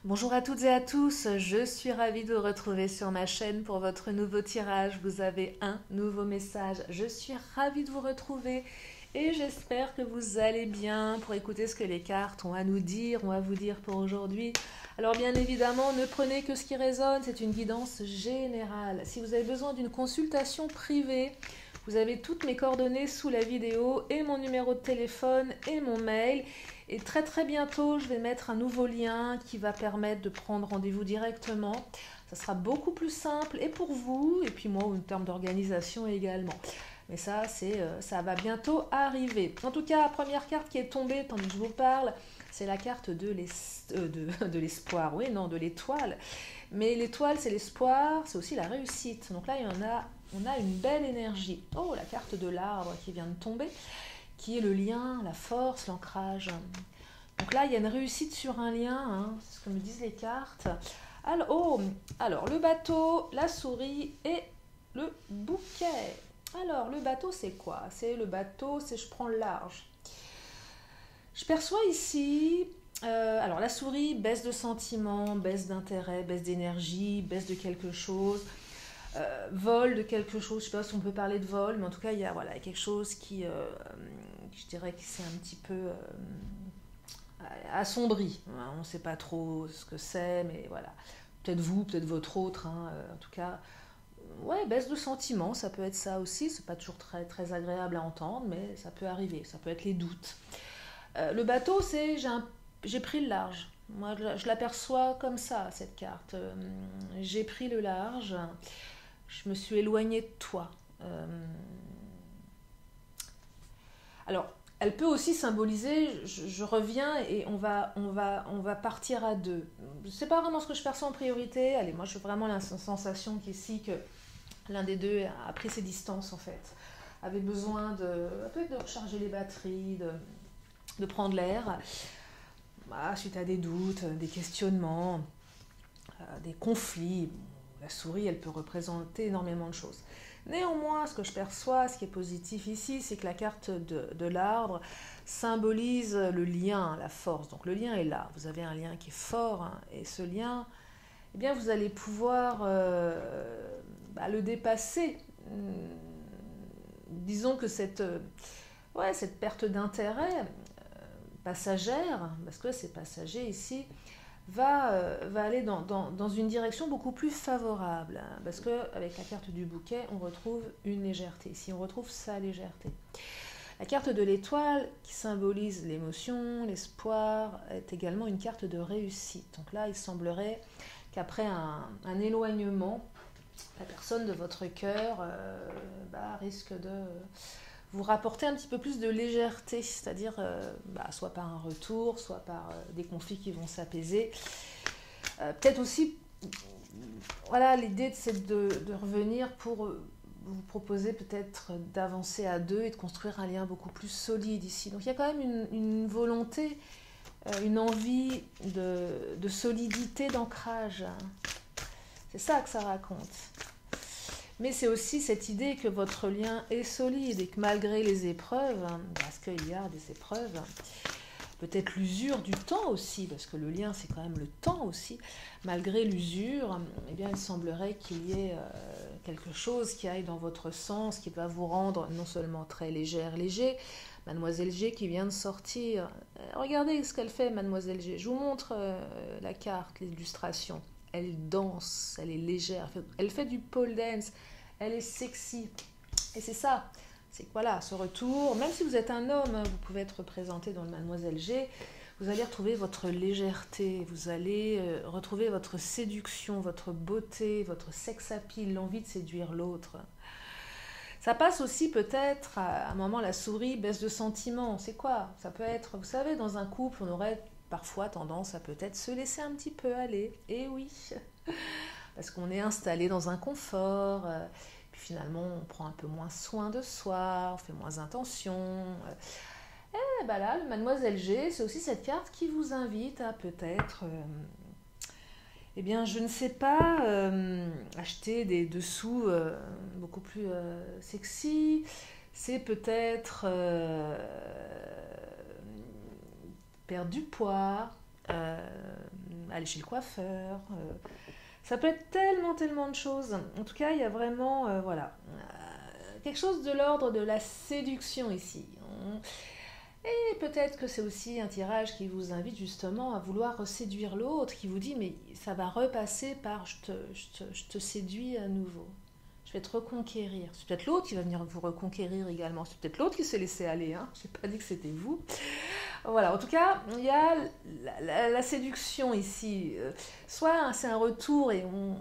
Bonjour à toutes et à tous, je suis ravie de vous retrouver sur ma chaîne pour votre nouveau tirage. Vous avez un nouveau message. Je suis ravie de vous retrouver et j'espère que vous allez bien pour écouter ce que les cartes ont à nous dire, ont à vous dire pour aujourd'hui. Alors bien évidemment, ne prenez que ce qui résonne, c'est une guidance générale. Si vous avez besoin d'une consultation privée, vous avez toutes mes coordonnées sous la vidéo et mon numéro de téléphone et mon mail. Et très très bientôt, je vais mettre un nouveau lien qui va permettre de prendre rendez-vous directement. Ça sera beaucoup plus simple et pour vous, et puis moi en termes d'organisation également. Mais ça va bientôt arriver. En tout cas, la première carte qui est tombée tandis que je vous parle, c'est la carte de l'espoir. Oui, non, de l'étoile. Mais l'étoile, c'est l'espoir, c'est aussi la réussite. Donc là, on a une belle énergie. Oh, la carte de l'arbre qui vient de tomber, qui est le lien, la force, l'ancrage. Donc là, il y a une réussite sur un lien, hein, c'est ce que me disent les cartes. Alors, le bateau, la souris et le bouquet. Alors, le bateau, c'est quoi? Le bateau, c'est je prends le large. Je perçois ici, alors la souris, baisse de sentiments, baisse d'intérêt, baisse d'énergie, baisse de quelque chose. Vol de quelque chose, je ne sais pas si on peut parler de vol, mais en tout cas, il y a quelque chose qui, je dirais que c'est un petit peu assombri. On ne sait pas trop ce que c'est, mais voilà. Peut-être vous, peut-être votre autre, hein, en tout cas. Ouais, baisse de sentiments, ça peut être ça aussi. C'est pas toujours très, très agréable à entendre, mais ça peut arriver. Ça peut être les doutes. Le bateau, c'est j'ai pris le large. Moi, je l'aperçois comme ça, cette carte. J'ai pris le large. Je me suis éloignée de toi. Alors, elle peut aussi symboliser, je reviens et on va partir à deux. C'est pas vraiment ce que je perçois en priorité. Allez, moi, j'ai vraiment la sensation qu'ici, que l'un des deux a pris ses distances, en fait. Avait besoin peut-être de recharger les batteries, de prendre l'air. Suite à des doutes, des questionnements, des conflits. La souris, elle peut représenter énormément de choses. Néanmoins, ce que je perçois, ce qui est positif ici, c'est que la carte de l'arbre symbolise le lien, la force. Donc le lien est là. Vous avez un lien qui est fort, hein, et ce lien, eh bien, vous allez pouvoir le dépasser. Disons que cette perte d'intérêt passagère, parce que c'est passager ici, va aller dans une direction beaucoup plus favorable. Parce qu'avec la carte du bouquet, on retrouve une légèreté. Ici, on retrouve sa légèreté. La carte de l'étoile, qui symbolise l'émotion, l'espoir, est également une carte de réussite. Donc là, il semblerait qu'après un éloignement, la personne de votre cœur risque de vous rapporter un petit peu plus de légèreté, c'est-à-dire soit par un retour, soit par des conflits qui vont s'apaiser. Peut-être aussi, l'idée c'est de revenir pour vous proposer peut-être d'avancer à deux et de construire un lien beaucoup plus solide ici. Donc il y a quand même une volonté, une envie de solidité, d'ancrage. C'est ça que ça raconte. Mais c'est aussi cette idée que votre lien est solide et que malgré les épreuves, parce qu'il y a des épreuves, peut-être l'usure du temps aussi, parce que le lien c'est quand même le temps aussi, malgré l'usure, eh bien il semblerait qu'il y ait quelque chose qui aille dans votre sens, qui va vous rendre non seulement très léger, Mademoiselle G qui vient de sortir. Regardez ce qu'elle fait, Mademoiselle G. Je vous montre la carte, l'illustration. Elle danse, elle est légère, elle fait du pole dance, elle est sexy. Et c'est ça, c'est que ce retour, même si vous êtes un homme, vous pouvez être représenté dans le Mademoiselle G, vous allez retrouver votre légèreté, vous allez retrouver votre séduction, votre beauté, votre sex appeal, l'envie de séduire l'autre. Ça passe aussi peut-être, à un moment, la souris baisse de sentiments. C'est quoi? Ça peut être, vous savez, dans un couple, on aurait parfois tendance à peut-être se laisser un petit peu aller. Et oui, parce qu'on est installé dans un confort, puis finalement on prend un peu moins soin de soi, on fait moins attention. Et là, le Mademoiselle G, c'est aussi cette carte qui vous invite à peut-être, je ne sais pas, acheter des dessous beaucoup plus sexy. C'est peut-être perdre du poids, aller chez le coiffeur. Ça peut être tellement, tellement de choses. En tout cas, il y a vraiment, voilà, quelque chose de l'ordre de la séduction ici. Et peut-être que c'est aussi un tirage qui vous invite justement à vouloir séduire l'autre, qui vous dit, mais ça va repasser par je te séduis à nouveau. Je vais te reconquérir. C'est peut-être l'autre qui va venir vous reconquérir également. C'est peut-être l'autre qui s'est laissé aller. Hein. Je n'ai pas dit que c'était vous. Voilà, en tout cas, il y a la séduction ici. Soit c'est un retour et on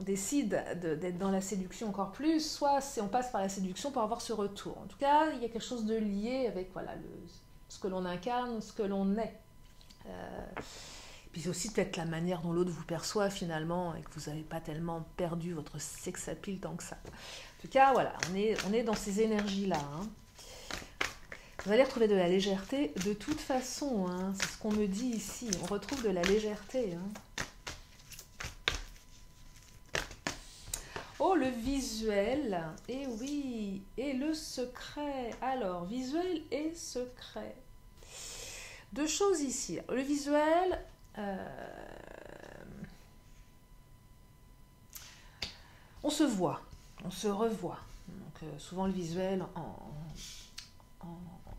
décide d'être dans la séduction encore plus, soit on passe par la séduction pour avoir ce retour. En tout cas, il y a quelque chose de lié avec voilà, ce que l'on incarne, ce que l'on est. Puis c'est aussi peut-être la manière dont l'autre vous perçoit finalement et que vous n'avez pas tellement perdu votre sex appeal tant que ça. En tout cas, voilà, on est dans ces énergies-là. Hein. Vous allez retrouver de la légèreté de toute façon. Hein. C'est ce qu'on me dit ici. On retrouve de la légèreté. Hein. Oh, le visuel. Et oui, et le secret. Alors, visuel et secret. Deux choses ici. Le visuel... on se voit, on se revoit. Donc, souvent le visuel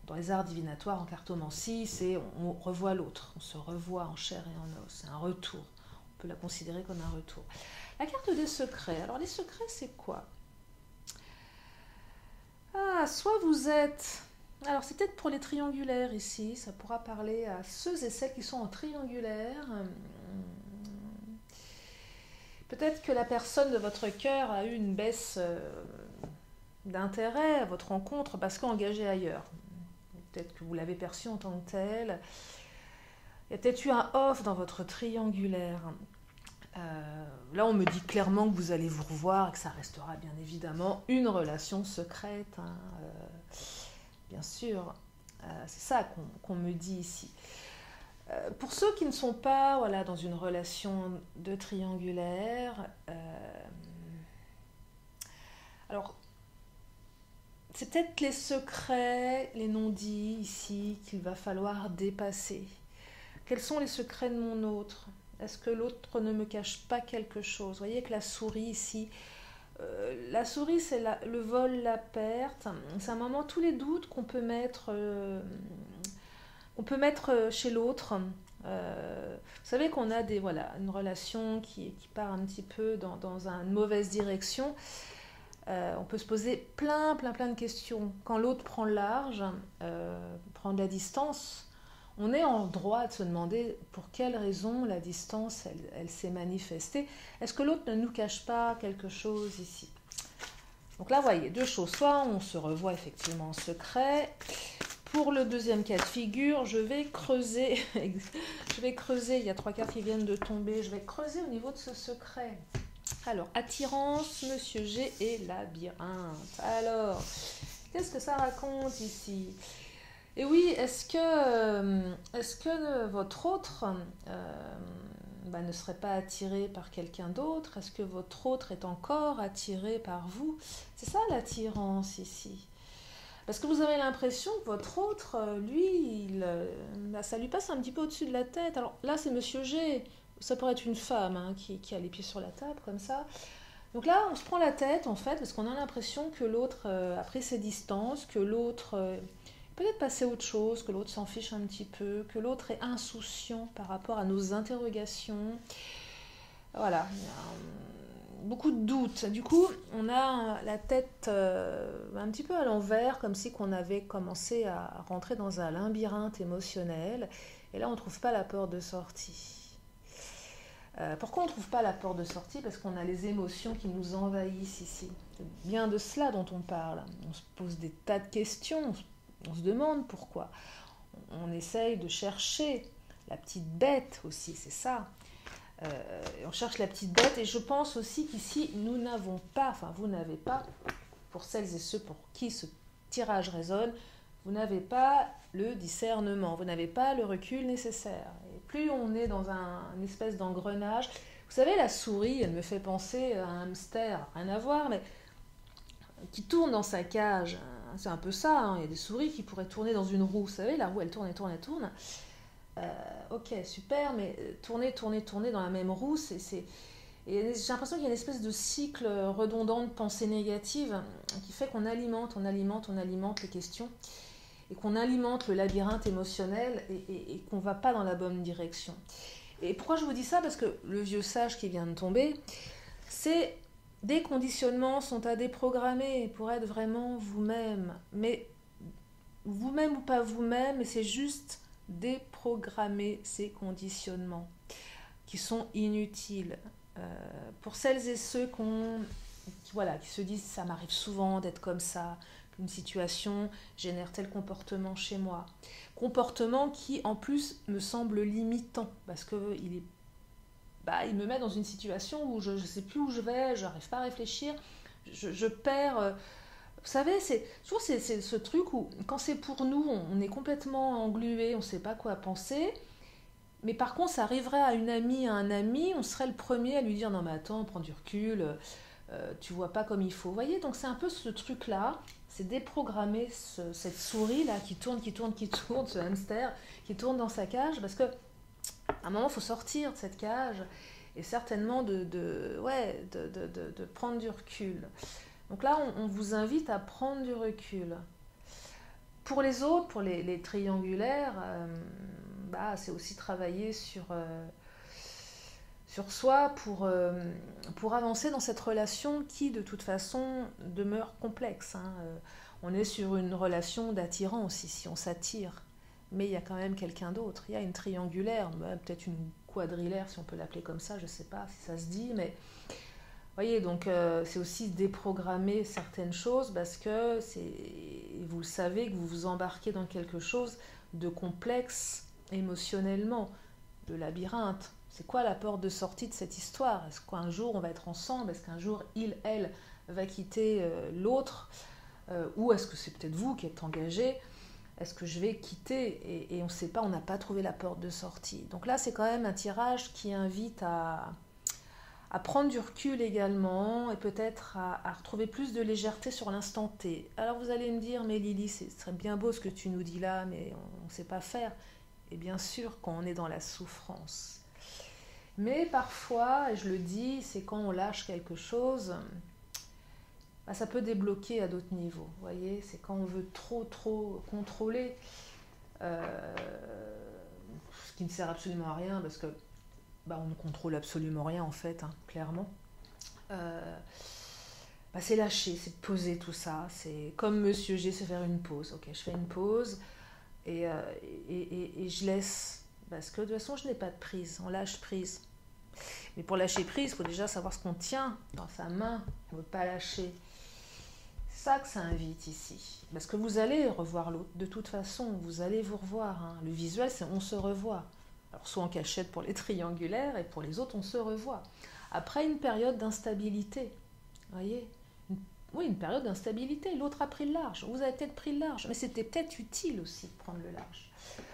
dans les arts divinatoires, en cartomancie, c'est on revoit l'autre, on se revoit en chair et en os, c'est un retour. On peut la considérer comme un retour. La carte des secrets. Alors les secrets, c'est quoi? Ah, soit vous êtes... Alors c'est peut-être pour les triangulaires ici, ça pourra parler à ceux et celles qui sont en triangulaire. Peut-être que la personne de votre cœur a eu une baisse d'intérêt à votre rencontre parce qu'engagée ailleurs. Peut-être que vous l'avez perçu en tant que tel. Il y a peut-être eu un off dans votre triangulaire. Là, on me dit clairement que vous allez vous revoir et que ça restera bien évidemment une relation secrète. Hein, bien sûr, c'est ça qu'on me dit ici. Pour ceux qui ne sont pas voilà, dans une relation de triangulaire, alors c'est peut-être les secrets, les non-dits ici qu'il va falloir dépasser. Quels sont les secrets de mon autre? Est-ce que l'autre ne me cache pas quelque chose? Vous voyez que la souris ici, la souris c'est le vol, la perte. C'est un moment, tous les doutes qu'on peut mettre chez l'autre. Vous savez qu'on a une relation qui part un petit peu dans une mauvaise direction. On peut se poser plein de questions. Quand l'autre prend le large, prend de la distance, on est en droit de se demander pour quelle raison la distance elle s'est manifestée. Est-ce que l'autre ne nous cache pas quelque chose ici? Donc là, vous voyez, deux choses. Soit on se revoit effectivement en secret. Pour le deuxième cas de figure, je vais creuser. Il y a 3 cartes qui viennent de tomber. Je vais creuser au niveau de ce secret. Alors, attirance, Monsieur G et labyrinthe. Alors, qu'est-ce que ça raconte ici? Et oui, est-ce que votre autre ne serait pas attiré par quelqu'un d'autre? Est-ce que votre autre est encore attiré par vous? C'est ça l'attirance ici. Parce que vous avez l'impression que votre autre, lui, ça lui passe un petit peu au-dessus de la tête. Alors là, c'est Monsieur G. Ça pourrait être une femme hein, qui a les pieds sur la table, comme ça. Donc là, on se prend la tête, en fait, parce qu'on a l'impression que l'autre a pris ses distances, que l'autre peut-être passé à autre chose, que l'autre s'en fiche un petit peu, que l'autre est insouciant par rapport à nos interrogations. Voilà, il y a beaucoup de doutes. Du coup, on a la tête un petit peu à l'envers, comme si on avait commencé à rentrer dans un labyrinthe émotionnel. Et là, on ne trouve pas la porte de sortie. Pourquoi on ne trouve pas la porte de sortie? Parce qu'on a les émotions qui nous envahissent ici. C'est bien de cela dont on parle. On se pose des tas de questions, on se demande pourquoi. On essaye de chercher la petite bête aussi, c'est ça. On cherche la petite bête et je pense aussi qu'ici, nous n'avons pas, enfin vous n'avez pas, pour celles et ceux pour qui ce tirage résonne, vous n'avez pas le discernement, vous n'avez pas le recul nécessaire. Et plus on est dans une espèce d'engrenage, vous savez, la souris, elle me fait penser à un hamster, rien à voir, mais qui tourne dans sa cage, C'est un peu ça, hein. Il y a des souris qui pourraient tourner dans une roue. Vous savez, la roue, elle tourne, elle tourne, elle tourne. Ok, super, mais tourner dans la même roue, Et j'ai l'impression qu'il y a une espèce de cycle redondant de pensée négative qui fait qu'on alimente les questions et qu'on alimente le labyrinthe émotionnel et qu'on ne va pas dans la bonne direction. Et pourquoi je vous dis ça? Parce que le vieux sage qui vient de tomber, c'est des conditionnements sont à déprogrammer pour être vraiment vous-même. Mais vous-même ou pas vous-même, mais c'est juste déprogrammer ces conditionnements qui sont inutiles. Pour celles et ceux qui se disent ça m'arrive souvent d'être comme ça, qu'une situation génère tel comportement chez moi. Comportement qui en plus me semble limitant parce qu'il il me met dans une situation où je ne sais plus où je vais, je n'arrive pas à réfléchir, je perds. Vous savez, c'est toujours ce truc où quand c'est pour nous, on est complètement englué, on ne sait pas quoi penser. Mais par contre, ça arriverait à une amie, à un ami, on serait le premier à lui dire non mais attends, prends du recul, tu vois pas comme il faut. Vous voyez, donc c'est un peu ce truc-là, c'est déprogrammer cette souris-là qui tourne, ce hamster qui tourne dans sa cage, parce que à un moment, il faut sortir de cette cage et certainement de prendre du recul. Donc là, on vous invite à prendre du recul. Pour les autres, pour les triangulaires, c'est aussi travailler sur soi pour avancer dans cette relation qui, de toute façon, demeure complexe. Hein. On est sur une relation d'attirance ici, on s'attire. Mais il y a quand même quelqu'un d'autre. Il y a une triangulaire, peut-être une quadrilaire, si on peut l'appeler comme ça, je ne sais pas si ça se dit, mais voyez, donc c'est aussi déprogrammer certaines choses parce que vous le savez que vous vous embarquez dans quelque chose de complexe émotionnellement, de labyrinthe. C'est quoi la porte de sortie de cette histoire? Est-ce qu'un jour on va être ensemble? Est-ce qu'un jour elle va quitter l'autre? Ou est-ce que c'est peut-être vous qui êtes engagé? Est-ce que je vais quitter? Et on ne sait pas, on n'a pas trouvé la porte de sortie. Donc là, c'est quand même un tirage qui invite à prendre du recul également et peut-être à retrouver plus de légèreté sur l'instant T. Alors vous allez me dire, mais Lily, ce serait bien beau ce que tu nous dis là, mais on ne sait pas faire. Et bien sûr, quand on est dans la souffrance. Mais parfois, et je le dis, c'est quand on lâche quelque chose, ça peut débloquer à d'autres niveaux. Vous voyez, c'est quand on veut trop contrôler, ce qui ne sert absolument à rien parce que on ne contrôle absolument rien en fait, hein, clairement. C'est lâcher, c'est poser tout ça. C'est comme Monsieur G, c'est faire une pause. Ok, je fais une pause et je laisse. Parce que de toute façon, je n'ai pas de prise. On lâche prise. Mais pour lâcher prise, il faut déjà savoir ce qu'on tient dans sa main. On ne veut pas lâcher. C'est ça que ça invite ici. Parce que vous allez revoir l'autre. De toute façon, vous allez vous revoir. Hein. Le visuel, c'est on se revoit. Alors, soit en cachette pour les triangulaires et pour les autres, on se revoit. Après une période d'instabilité, voyez, une période d'instabilité, l'autre a pris le large, vous avez peut-être pris le large, mais c'était peut-être utile aussi de prendre le large.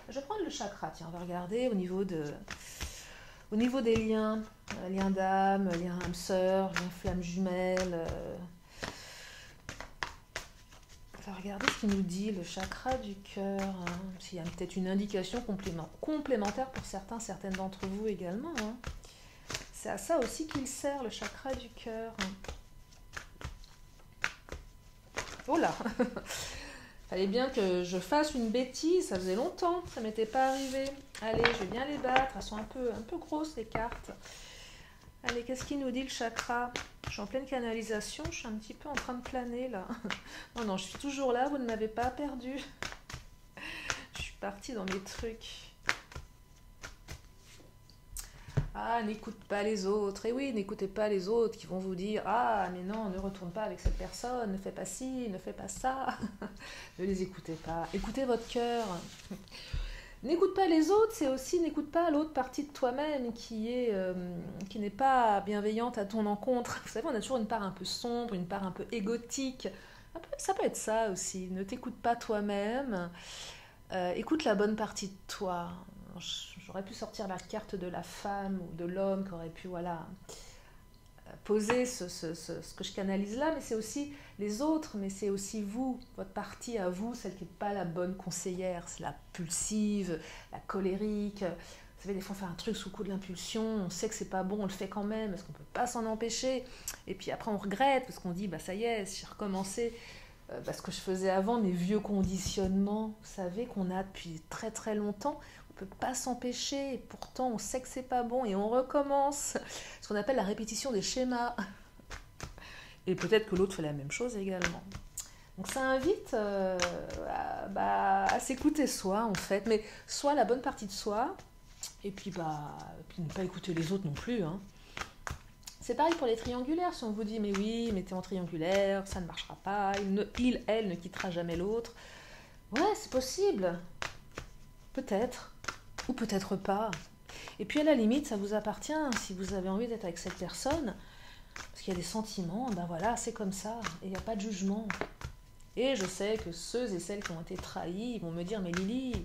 Je vais prendre le chakra, tiens, on va regarder au niveau des liens, lien d'âme, lien âme sœur, lien flamme jumelle. On va regarder ce qu'il nous dit, le chakra du cœur, hein, s'il y a peut-être une indication complémentaire pour certaines d'entre vous également. Hein. C'est à ça aussi qu'il sert, le chakra du cœur. Oh là, fallait bien que je fasse une bêtise, ça faisait longtemps, ça m'était pas arrivé. Allez, je vais bien les battre, elles sont un peu grosses les cartes. Allez, qu'est-ce qu'il nous dit le chakra? Je suis en pleine canalisation, je suis un petit peu en train de planer là. Non, je suis toujours là, vous ne m'avez pas perdu. Je suis partie dans mes trucs. Ah, n'écoute pas les autres. Et oui, n'écoutez pas les autres qui vont vous dire ah, mais non, ne retourne pas avec cette personne, ne fais pas ci, ne fais pas ça. Ne les écoutez pas. Écoutez votre cœur. N'écoute pas les autres, c'est aussi n'écoute pas l'autre partie de toi-même qui n'est pas bienveillante à ton encontre. Vous savez, on a toujours une part un peu sombre, une part un peu égotique. Ça peut être ça aussi. Ne t'écoute pas toi-même. Écoute la bonne partie de toi. J'aurais pu sortir la carte de la femme ou de l'homme qui aurait pu, poser ce que je canalise là, mais c'est aussi les autres, mais c'est aussi vous, votre partie à vous, celle qui n'est pas la bonne conseillère, c'est la pulsive, la colérique. Vous savez, des fois on fait un truc sous le coup de l'impulsion, on sait que c'est pas bon, on le fait quand même, parce qu'on peut pas s'en empêcher. Et puis après on regrette, parce qu'on dit, bah ça y est, j'ai recommencé ce que je faisais avant, mes vieux conditionnements, vous savez, qu'on a depuis très très longtemps. On ne peut pas s'empêcher, et pourtant on sait que c'est pas bon, et on recommence. Ce qu'on appelle la répétition des schémas. Et peut-être que l'autre fait la même chose également. Donc ça invite à s'écouter soi, en fait, mais soit la bonne partie de soi, et puis ne pas écouter les autres non plus. Hein. C'est pareil pour les triangulaires. Si on vous dit, mais oui, mais t'es en triangulaire, ça ne marchera pas, elle ne quittera jamais l'autre. Ouais, c'est possible. Peut-être. Ou peut-être pas. Et puis à la limite, ça vous appartient. Si vous avez envie d'être avec cette personne, parce qu'il y a des sentiments, ben voilà, c'est comme ça. Et il n'y a pas de jugement. Et je sais que ceux et celles qui ont été trahis, ils vont me dire, mais Lily,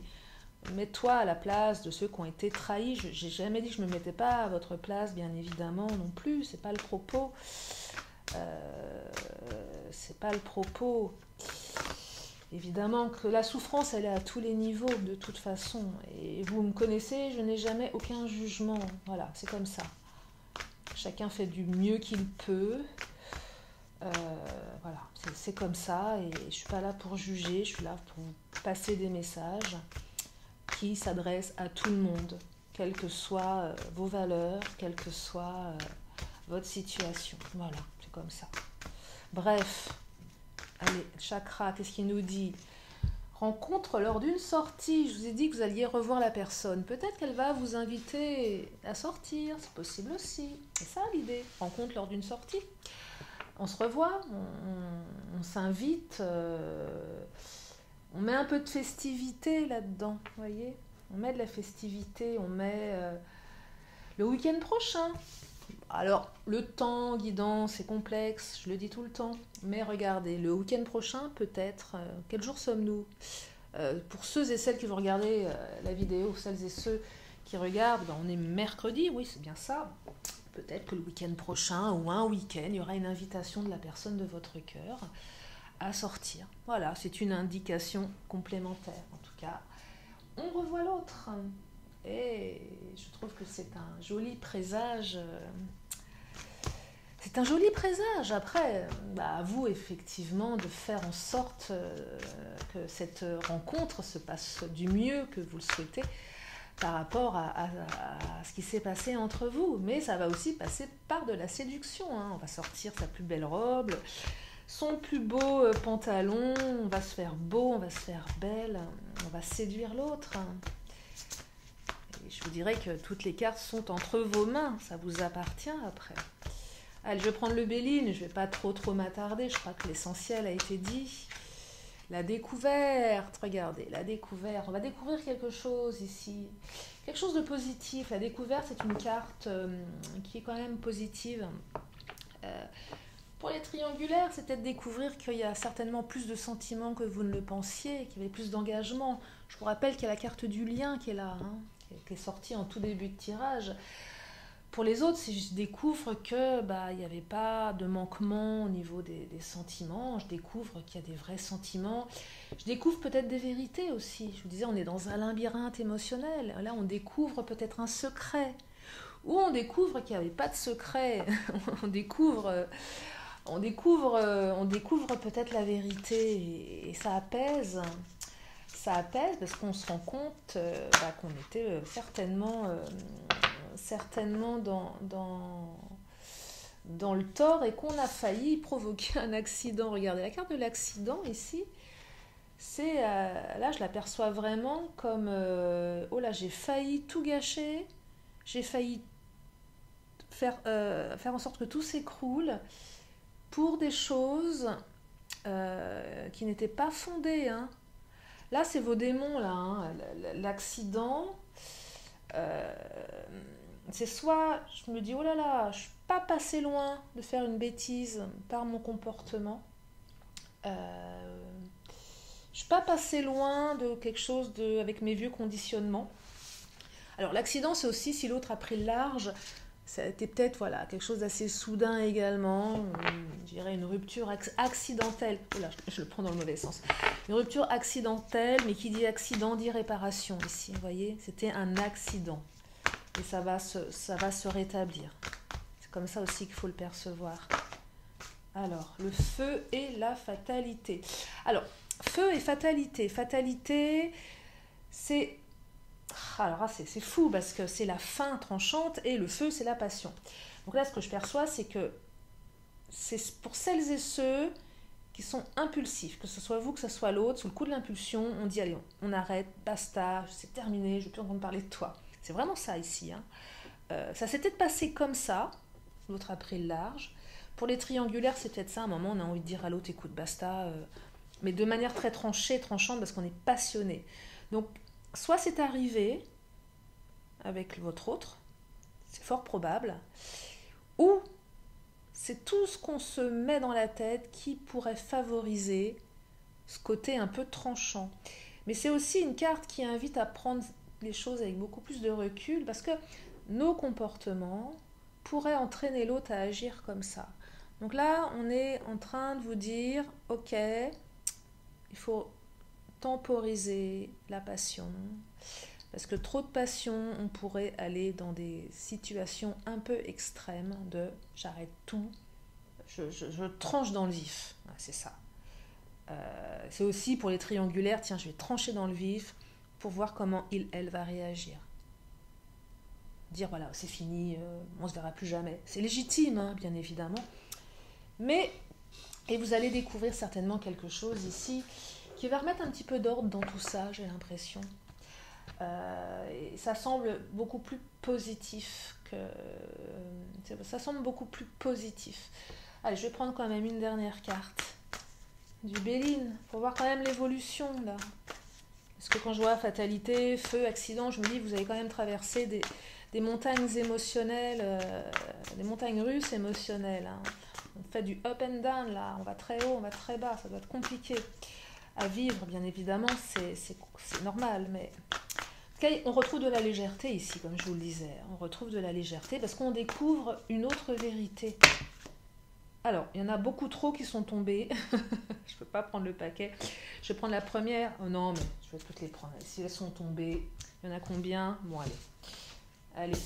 mets-toi à la place de ceux qui ont été trahis. J'ai jamais dit que je ne me mettais pas à votre place, bien évidemment, non plus. C'est pas le propos. C'est pas le propos. Évidemment que la souffrance, elle est à tous les niveaux, de toute façon. Et vous me connaissez, je n'ai jamais aucun jugement. Voilà, c'est comme ça. Chacun fait du mieux qu'il peut. Voilà, c'est comme ça. Et je ne suis pas là pour juger, je suis là pour vous passer des messages qui s'adressent à tout le monde, quelles que soient vos valeurs, quelle que soit votre situation. Voilà, c'est comme ça. Bref. Allez, chakra, qu'est-ce qu'il nous dit? Rencontre lors d'une sortie. Je vous ai dit que vous alliez revoir la personne. Peut-être qu'elle va vous inviter à sortir. C'est possible aussi. C'est ça l'idée. Rencontre lors d'une sortie. On se revoit, on s'invite. On met un peu de festivité là-dedans. Vous voyez? On met de la festivité. On met le week-end prochain. Alors, le temps guidant, c'est complexe, je le dis tout le temps. Mais regardez, le week-end prochain, peut-être, quel jour sommes-nous? Pour ceux et celles qui vont regarder la vidéo, celles et ceux qui regardent, on est mercredi, oui, c'est bien ça. Peut-être que le week-end prochain ou un week-end, il y aura une invitation de la personne de votre cœur à sortir. Voilà, c'est une indication complémentaire. En tout cas, on revoit l'autre. Et je trouve que c'est un joli présage. C'est un joli présage. Après, à vous effectivement de faire en sorte que cette rencontre se passe du mieux que vous le souhaitez par rapport à ce qui s'est passé entre vous. Mais ça va aussi passer par de la séduction. Hein. On va sortir sa plus belle robe, son plus beau pantalon, on va se faire beau, on va se faire belle, on va séduire l'autre. Je vous dirais que toutes les cartes sont entre vos mains, ça vous appartient après. Allez, je vais prendre le Béline, je ne vais pas trop m'attarder, je crois que l'essentiel a été dit. La découverte, regardez, la découverte, on va découvrir quelque chose ici, quelque chose de positif. La découverte, c'est une carte qui est quand même positive. Pour les triangulaires, c'est peut-être découvrir qu'il y a certainement plus de sentiments que vous ne le pensiez, qu'il y avait plus d'engagement. Je vous rappelle qu'il y a la carte du lien qui est là, hein, qui est sortie en tout début de tirage. Pour les autres, si je découvre que il n'y avait pas de manquement au niveau des sentiments, je découvre qu'il y a des vrais sentiments, je découvre peut-être des vérités aussi. Je vous disais, on est dans un labyrinthe émotionnel. Là, on découvre peut-être un secret. Ou on découvre qu'il n'y avait pas de secret. on découvre peut-être la vérité et ça apaise. Ça apaise parce qu'on se rend compte qu'on était certainement dans le tort et qu'on a failli provoquer un accident. Regardez, la carte de l'accident ici, c'est là je l'aperçois vraiment comme oh là, j'ai failli tout gâcher, j'ai failli faire en sorte que tout s'écroule pour des choses qui n'étaient pas fondées, hein. Là, c'est vos démons, là, hein. L'accident, c'est soit je me dis, oh là là, je ne suis pas passé loin de faire une bêtise par mon comportement. Je ne suis pas passé loin de quelque chose avec mes vieux conditionnements. Alors, l'accident, c'est aussi si l'autre a pris le large Ça a été peut-être voilà, quelque chose d'assez soudain également, je dirais une rupture accidentelle. Oula, je le prends dans le mauvais sens. Une rupture accidentelle, mais qui dit accident dit réparation ici. Vous voyez, c'était un accident. Et ça va se rétablir. C'est comme ça aussi qu'il faut le percevoir. Alors, le feu et la fatalité. Alors, feu et fatalité. Fatalité, c'est... Alors, c'est fou parce que c'est la fin tranchante et le feu, c'est la passion. Donc là, ce que je perçois, c'est que c'est pour celles et ceux qui sont impulsifs, que ce soit vous, que ce soit l'autre, sous le coup de l'impulsion, on dit allez, on arrête, basta, c'est terminé, je ne veux plus entendre parler de toi. C'est vraiment ça ici. Hein. Ça s'est peut-être passé comme ça, l'autre a pris le large. Pour les triangulaires, c'est peut-être ça, à un moment, on a envie de dire à l'autre, écoute, basta, mais de manière très tranchée, tranchante, parce qu'on est passionné. Donc, soit c'est arrivé avec votre autre, c'est fort probable, ou c'est tout ce qu'on se met dans la tête qui pourrait favoriser ce côté un peu tranchant. Mais c'est aussi une carte qui invite à prendre les choses avec beaucoup plus de recul, parce que nos comportements pourraient entraîner l'autre à agir comme ça. Donc là, on est en train de vous dire, ok, il faut temporiser la passion, parce que trop de passion, on pourrait aller dans des situations un peu extrêmes de j'arrête tout, je tranche dans le vif, c'est ça. C'est aussi pour les triangulaires, tiens, je vais trancher dans le vif pour voir comment elle va réagir. Dire voilà, c'est fini, on ne se verra plus jamais. C'est légitime, hein, bien évidemment. Mais, et vous allez découvrir certainement quelque chose ici qui va remettre un petit peu d'ordre dans tout ça, j'ai l'impression. Et ça semble beaucoup plus positif que... ça semble beaucoup plus positif. Allez, je vais prendre quand même une dernière carte. Du Béline, pour voir quand même l'évolution, là. Parce que quand je vois fatalité, feu, accident, je me dis, vous avez quand même traversé des montagnes émotionnelles, des montagnes russes émotionnelles. Hein. On fait du up and down, là. On va très haut, on va très bas. Ça doit être compliqué à vivre, bien évidemment. C'est normal, mais... On retrouve de la légèreté ici, comme je vous le disais. On retrouve de la légèreté parce qu'on découvre une autre vérité. Alors, il y en a beaucoup trop qui sont tombés. Je ne peux pas prendre le paquet. Je vais prendre la première. Oh non, mais je vais toutes les prendre. Si elles sont tombées, il y en a combien? Bon, allez.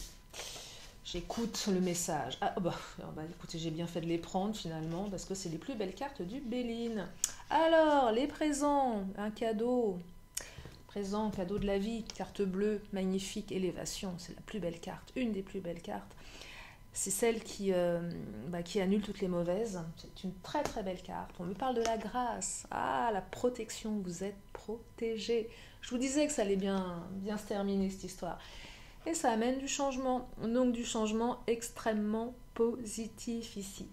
J'écoute le message. Ah, bah, écoutez, j'ai bien fait de les prendre finalement parce que c'est les plus belles cartes du Béline. Alors, les présents, un cadeau. Présent, cadeau de la vie, carte bleue, magnifique, élévation, c'est la plus belle carte, une des plus belles cartes. C'est celle qui annule toutes les mauvaises. C'est une très très belle carte. On me parle de la grâce, la protection, vous êtes protégé. Je vous disais que ça allait bien se terminer cette histoire. Et ça amène du changement, donc du changement extrêmement positif ici.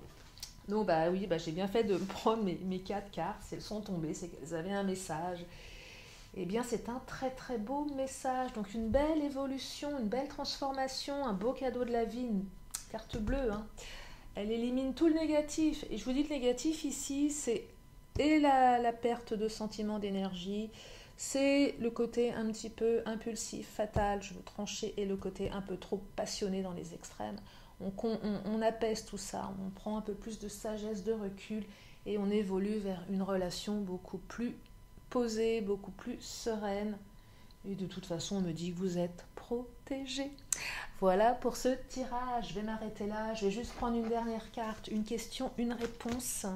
Donc oui, j'ai bien fait de prendre mes 4 cartes, si elles sont tombées, c'est qu'elles avaient un message. Eh bien, c'est un très très beau message. Donc, une belle évolution, une belle transformation, un beau cadeau de la vie, une carte bleue. Hein. Elle élimine tout le négatif. Et je vous dis que le négatif ici, c'est et la perte de sentiment d'énergie, c'est le côté un petit peu impulsif, fatal, je veux trancher, et le côté un peu trop passionné dans les extrêmes. On apaise tout ça, on prend un peu plus de sagesse, de recul, et on évolue vers une relation beaucoup plus posée, beaucoup plus sereine. Et de toute façon, on me dit que vous êtes protégé. Voilà pour ce tirage. Je vais m'arrêter là. Je vais juste prendre une dernière carte. Une question, une réponse.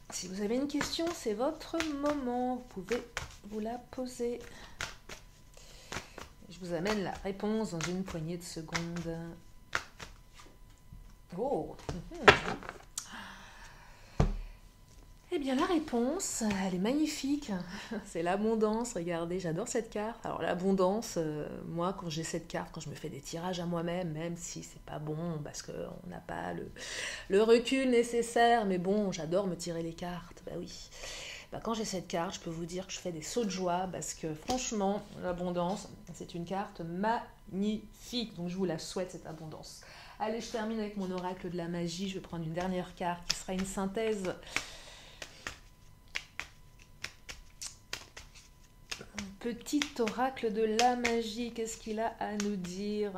Si vous avez une question, c'est votre moment. Vous pouvez vous la poser. Je vous amène la réponse dans une poignée de secondes. Oh, Eh bien, la réponse, elle est magnifique. C'est l'abondance. Regardez, j'adore cette carte. Alors, l'abondance, moi, quand j'ai cette carte, quand je me fais des tirages à moi-même, même si c'est pas bon, parce qu'on n'a pas le recul nécessaire, mais bon, j'adore me tirer les cartes. Bah oui. Quand j'ai cette carte, je peux vous dire que je fais des sauts de joie, parce que franchement, l'abondance, c'est une carte magnifique. Donc, je vous la souhaite, cette abondance. Allez, je termine avec mon oracle de la magie. Je vais prendre une dernière carte qui sera une synthèse. petit oracle de la magie, qu'est-ce qu'il a à nous dire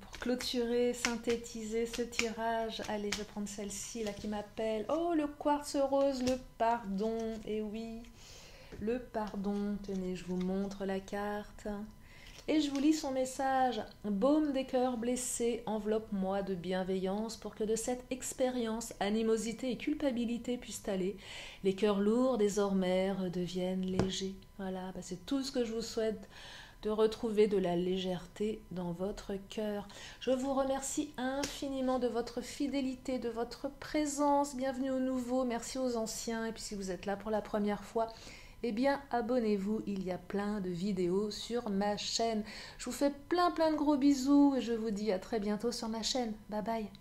pour clôturer, synthétiser ce tirage? Allez, je vais prendre celle-ci là qui m'appelle. Oh, le quartz rose, le pardon. Et oui, le pardon. Tenez, je vous montre la carte. Et je vous lis son message. Baume des cœurs blessés, enveloppe-moi de bienveillance pour que de cette expérience, animosité et culpabilité puissent aller. Les cœurs lourds désormais redeviennent légers. Voilà, c'est tout ce que je vous souhaite, de retrouver de la légèreté dans votre cœur. Je vous remercie infiniment de votre fidélité, de votre présence. Bienvenue aux nouveaux, merci aux anciens. Et puis si vous êtes là pour la première fois, eh bien abonnez-vous, il y a plein de vidéos sur ma chaîne. Je vous fais plein de gros bisous et je vous dis à très bientôt sur ma chaîne. Bye bye.